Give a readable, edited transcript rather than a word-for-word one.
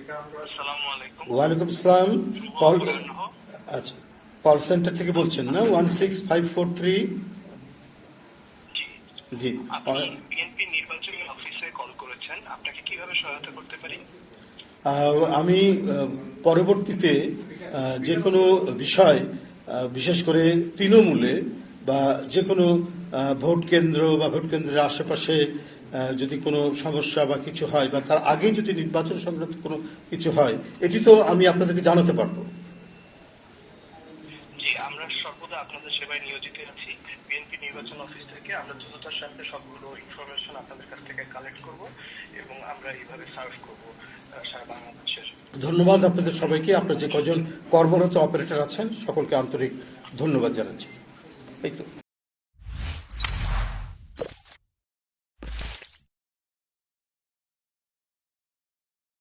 আসসালামু আলাইকুম। ওয়ালাইকুম আসসালাম। কল আচ্ছা, কল সেন্টার থেকে বলছেন না? 16543। জি, জি। আপনি বিএনপি নির্বাচনী অফিসে কল করেছেন, আপনাকে কিভাবে সহায়তা করতে পারি? আমি পরবর্তীতে যে কোনো বিষয়, বিশেষ করে তৃণমূলে বা যে কোনো ভোট কেন্দ্র বা ভোট কেন্দ্রের আশেপাশে যদি কোনো সমস্যা বা কিছু হয় বা তার আগে যদি নির্বাচন সংক্রান্ত কোনো কিছু হয়, এটি তো আমি আপনাদেরকে জানাতে পারবো। জি, আমরা সর্বদা আপনাদের সেবায় নিয়োজিত আছি। বিএনপি নির্বাচন অফিস থেকে আমরা দ্রুততার সাথে সবগুলো ইনফরমেশন আপনাদের কাছ থেকে কালেক্ট করব এবং আমরা এইভাবে সার্ভ করব সারা বাংলাদেশের। ধন্যবাদ আপনাদের সবাইকে। আপনার যে কজন কর্মরত অপারেটর আছেন সকলকে আন্তরিক ধন্যবাদ জানাচ্ছি। এই তো।